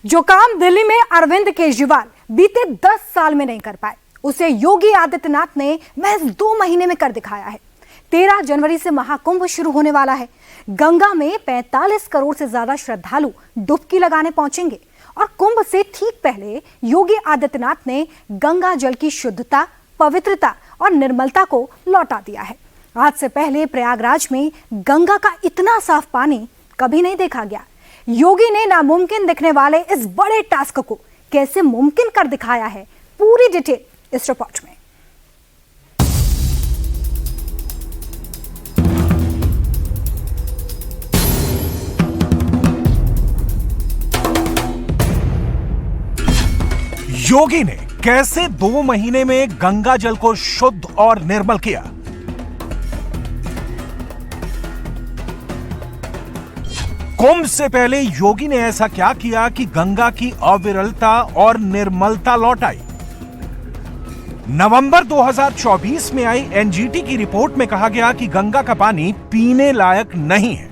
जो काम दिल्ली में अरविंद केजरीवाल बीते 10 साल में नहीं कर पाए, उसे योगी आदित्यनाथ ने महज 2 महीने में कर दिखाया है। 13 जनवरी से महाकुंभ शुरू होने वाला है। गंगा में 45 करोड़ से ज्यादा श्रद्धालु डुबकी लगाने पहुंचेंगे और कुंभ से ठीक पहले योगी आदित्यनाथ ने गंगा जल की शुद्धता, पवित्रता और निर्मलता को लौटा दिया है। आज से पहले प्रयागराज में गंगा का इतना साफ पानी कभी नहीं देखा गया। योगी ने नामुमकिन दिखने वाले इस बड़े टास्क को कैसे मुमकिन कर दिखाया है, पूरी डिटेल इस रिपोर्ट में। योगी ने कैसे 2 महीने में गंगा जल को शुद्ध और निर्मल किया। कुंभ से पहले योगी ने ऐसा क्या किया कि गंगा की अविरलता और निर्मलता लौट आई। नवंबर 2024 में आई एनजीटी की रिपोर्ट में कहा गया कि गंगा का पानी पीने लायक नहीं है।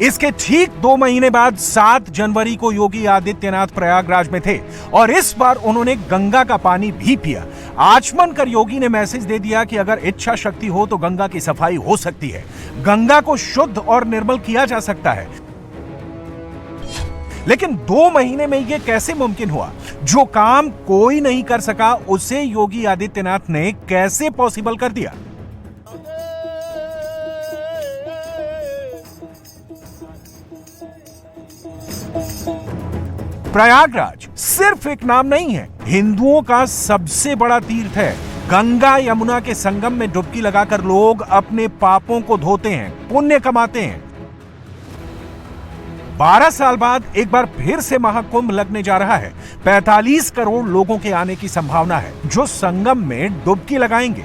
इसके ठीक 2 महीने बाद 7 जनवरी को योगी आदित्यनाथ प्रयागराज में थे और इस बार उन्होंने गंगा का पानी भी पिया। आचमन कर योगी ने मैसेज दे दिया कि अगर इच्छा शक्ति हो तो गंगा की सफाई हो सकती है, गंगा को शुद्ध और निर्मल किया जा सकता है। लेकिन 2 महीने में यह कैसे मुमकिन हुआ? जो काम कोई नहीं कर सका उसे योगी आदित्यनाथ ने कैसे पॉसिबल कर दिया? प्रयागराज सिर्फ एक नाम नहीं है, हिंदुओं का सबसे बड़ा तीर्थ है। गंगा यमुना के संगम में डुबकी लगाकर लोग अपने पापों को धोते हैं, पुण्य कमाते हैं। 12 साल बाद एक बार फिर से महाकुंभ लगने जा रहा है। 45 करोड़ लोगों के आने की संभावना है जो संगम में डुबकी लगाएंगे।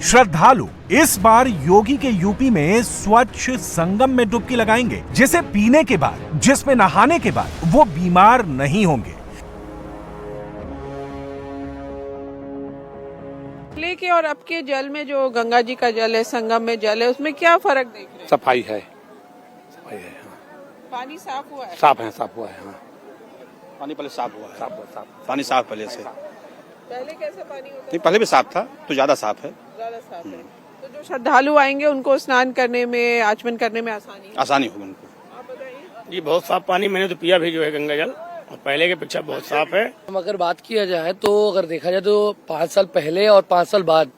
श्रद्धालु इस बार योगी के यूपी में स्वच्छ संगम में डुबकी लगाएंगे, जिसे पीने के बाद, जिसमें नहाने के बाद वो बीमार नहीं होंगे। पहले के और अब के जल में जो गंगा जी का जल है, संगम में जल है, उसमें क्या फर्क देख रहे हैं? सफाई है, सफाई है। हाँ। पानी साफ हुआ है? साफ हुआ है। हाँ। पानी पहले साफ हुआ है। साफ पानी साफ पहले से। पहले कैसा पानी होता नहीं, पहले भी साफ था, तो ज्यादा साफ है। ज्यादा साफ है। तो जो श्रद्धालु आएंगे उनको स्नान करने में, आचमन करने में आसानी होगी उनको। आप बताइए। जी बहुत साफ पानी, मैंने तो पिया भी जो है गंगा जल, और पहले के अपेक्षा बहुत साफ है। हम अगर बात किया जाए तो अगर देखा जाए तो 5 साल पहले और 5 साल बाद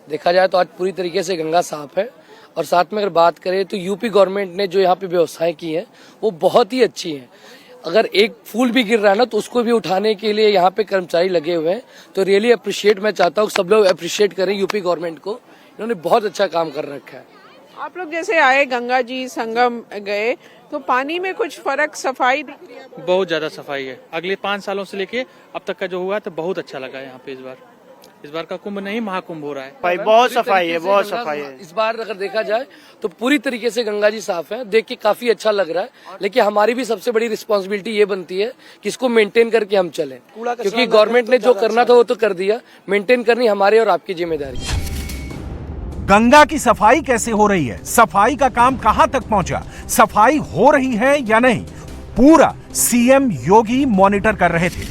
देखा जाए तो आज पूरी तरीके से गंगा साफ है। और साथ में अगर बात करें तो यूपी गवर्नमेंट ने जो यहाँ पे व्यवस्थाएं की है वो बहुत ही अच्छी है। अगर एक फूल भी गिर रहा है ना तो उसको भी उठाने के लिए यहाँ पे कर्मचारी लगे हुए हैं। तो रियली अप्रिशिएट मैं चाहता हूँ, सब लोग अप्रिशिएट करें यूपी गवर्नमेंट को, इन्होंने बहुत अच्छा काम कर रखा है। आप लोग जैसे आए, गंगा जी संगम गए, तो पानी में कुछ फर्क, सफाई दिख रही है? बहुत ज्यादा सफाई है। अगले 5 सालों से लेके अब तक का जो हुआ तो बहुत अच्छा लगा यहाँ पे। इस बार का कुंभ नहीं, महाकुंभ हो रहा है। भाई बहुत सफाई है, बहुत सफाई है। इस बार अगर देखा जाए तो पूरी तरीके से गंगा जी साफ है, देख के काफी अच्छा लग रहा है। लेकिन हमारी भी सबसे बड़ी रिस्पॉन्सिबिलिटी ये बनती है कि इसको मेंटेन करके हम चलें, क्योंकि गवर्नमेंट ने जो करना था वो तो कर दिया, मेंटेन करनी हमारी और आपकी जिम्मेदारी है। गंगा की सफाई कैसे हो रही है? सफाई का काम कहां तक पहुंचा? सफाई हो रही है या नहीं? पूरा सीएम योगी मॉनिटर कर रहे थे।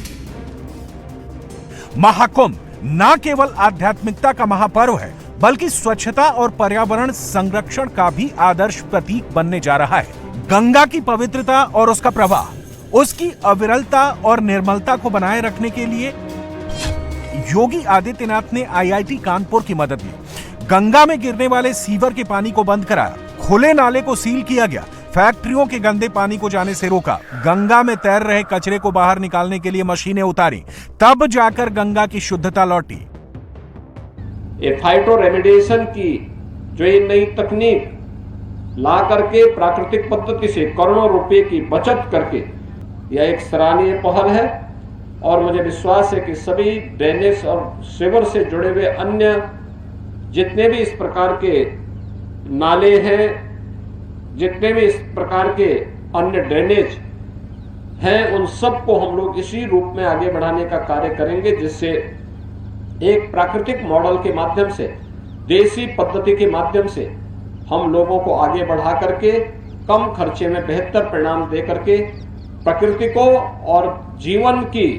महाकुंभ न केवल आध्यात्मिकता का महापर्व है, बल्कि स्वच्छता और पर्यावरण संरक्षण का भी आदर्श प्रतीक बनने जा रहा है। गंगा की पवित्रता और उसका प्रवाह, उसकी अविरलता और निर्मलता को बनाए रखने के लिए योगी आदित्यनाथ ने आईआईटी कानपुर की मदद ली। गंगा में गिरने वाले सीवर के पानी को बंद कराया, खुले नाले को सील किया गया, फैक्ट्रियों के गंदे पानी को जाने से रोका, गंगा में तैर रहे कचरे को बाहर निकालने के लिए मशीनें उतारी, तब जाकर गंगा की शुद्धता लौटी। ये फाइटो रेमिडिएशन की जो ये नई तकनीक ला करके प्राकृतिक पद्धति से करोड़ों रुपए की बचत करके यह एक सराहनीय पहल है। और मुझे विश्वास है कि सभी ड्रेनेज और सीवर से जुड़े हुए अन्य जितने भी इस प्रकार के नाले हैं, जितने भी इस प्रकार के अन्य ड्रेनेज हैं, उन सबको हम लोग इसी रूप में आगे बढ़ाने का कार्य करेंगे, जिससे एक प्राकृतिक मॉडल के माध्यम से, देसी पद्धति के माध्यम से हम लोगों को आगे बढ़ा करके कम खर्चे में बेहतर परिणाम दे करके प्रकृति को और जीवन की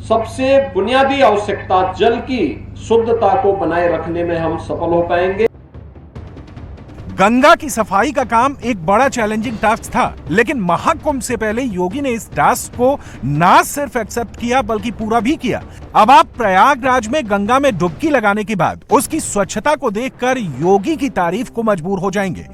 सबसे बुनियादी आवश्यकता जल की शुद्धता को बनाए रखने में हम सफल हो पाएंगे। गंगा की सफाई का काम एक बड़ा चैलेंजिंग टास्क था, लेकिन महाकुंभ से पहले योगी ने इस टास्क को ना सिर्फ एक्सेप्ट किया बल्कि पूरा भी किया। अब आप प्रयागराज में गंगा में डुबकी लगाने के बाद उसकी स्वच्छता को देखकर योगी की तारीफ को मजबूर हो जाएंगे।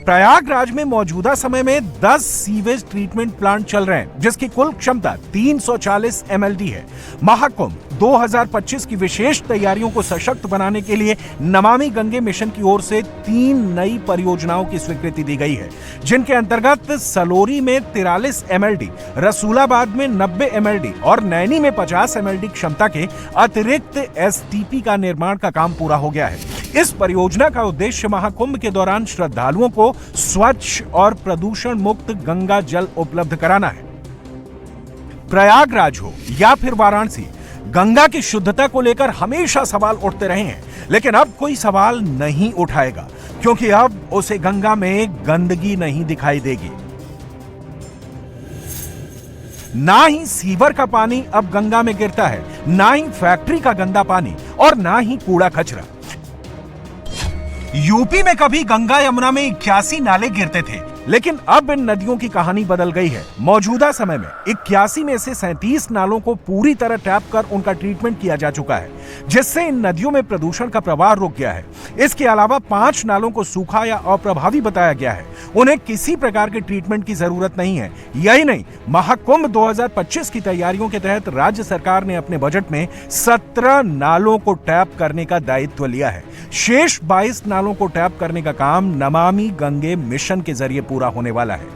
प्रयागराज में मौजूदा समय में 10 सीवेज ट्रीटमेंट प्लांट चल रहे हैं, जिसकी कुल क्षमता 340 MLD है। महाकुंभ 2025 की विशेष तैयारियों को सशक्त बनाने के लिए नमामि गंगे मिशन की ओर से 3 नई परियोजनाओं की स्वीकृति दी गई है, जिनके अंतर्गत सलोरी में 43 MLD, रसूलाबाद में 90 MLD और नैनी में 50 MLD क्षमता के अतिरिक्त STP का निर्माण का काम पूरा हो गया है। इस परियोजना का उद्देश्य महाकुंभ के दौरान श्रद्धालुओं को स्वच्छ और प्रदूषण मुक्त गंगा जल उपलब्ध कराना है। प्रयागराज हो या फिर वाराणसी, गंगा की शुद्धता को लेकर हमेशा सवाल उठते रहे हैं, लेकिन अब कोई सवाल नहीं उठाएगा, क्योंकि अब उसे गंगा में गंदगी नहीं दिखाई देगी। ना ही सीवर का पानी अब गंगा में गिरता है, ना ही फैक्ट्री का गंदा पानी और ना ही कूड़ा कचरा। यूपी में कभी गंगा यमुना में 81 नाले गिरते थे, लेकिन अब इन नदियों की कहानी बदल गई है। मौजूदा समय में 81 में से 37 नालों को पूरी तरह टैप कर उनका ट्रीटमेंट किया जा चुका है, जिससे इन नदियों में प्रदूषण का प्रवाह रुक गया है। इसके अलावा 5 नालों को सूखा या अप्रभावी बताया गया है, उन्हें किसी प्रकार के ट्रीटमेंट की जरूरत नहीं है। यही नहीं, महाकुंभ 2025 की तैयारियों के तहत राज्य सरकार ने अपने बजट में 17 नालों को टैप करने का दायित्व लिया है। शेष 22 नालों को टैप करने का काम नमामि गंगे मिशन के जरिए पूरा होने वाला है।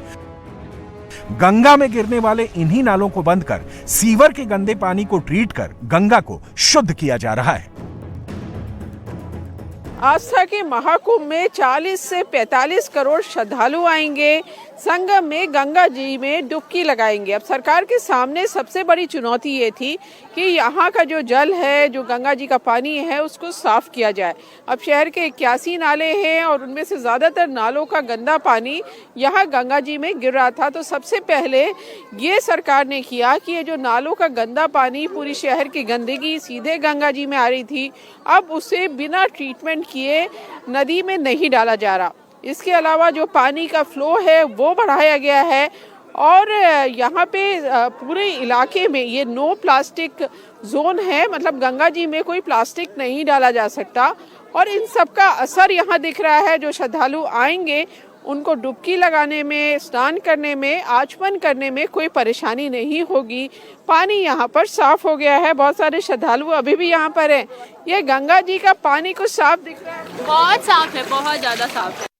गंगा में गिरने वाले इन्हीं नालों को बंद कर सीवर के गंदे पानी को ट्रीट कर गंगा को शुद्ध किया जा रहा है। आस्था के महाकुंभ में 40 से 45 करोड़ श्रद्धालु आएंगे, संगम में गंगा जी में डुबकी लगाएंगे। अब सरकार के सामने सबसे बड़ी चुनौती ये थी कि यहाँ का जो जल है, जो गंगा जी का पानी है, उसको साफ किया जाए। अब शहर के 81 नाले हैं और उनमें से ज़्यादातर नालों का गंदा पानी यहाँ गंगा जी में गिर रहा था। तो सबसे पहले ये सरकार ने किया कि ये जो नालों का गंदा पानी, पूरी शहर की गंदगी सीधे गंगा जी में आ रही थी, अब उसे बिना ट्रीटमेंट किए नदी में नहीं डाला जा रहा। इसके अलावा जो पानी का फ्लो है वो बढ़ाया गया है और यहाँ पे पूरे इलाके में ये नो प्लास्टिक जोन है, मतलब गंगा जी में कोई प्लास्टिक नहीं डाला जा सकता। और इन सब का असर यहाँ दिख रहा है। जो श्रद्धालु आएंगे उनको डुबकी लगाने में, स्नान करने में, आचमन करने में कोई परेशानी नहीं होगी। पानी यहाँ पर साफ हो गया है, बहुत सारे श्रद्धालु अभी भी यहाँ पर हैं। ये गंगा जी का पानी कुछ साफ दिख रहा है? बहुत साफ है, बहुत ज़्यादा साफ है।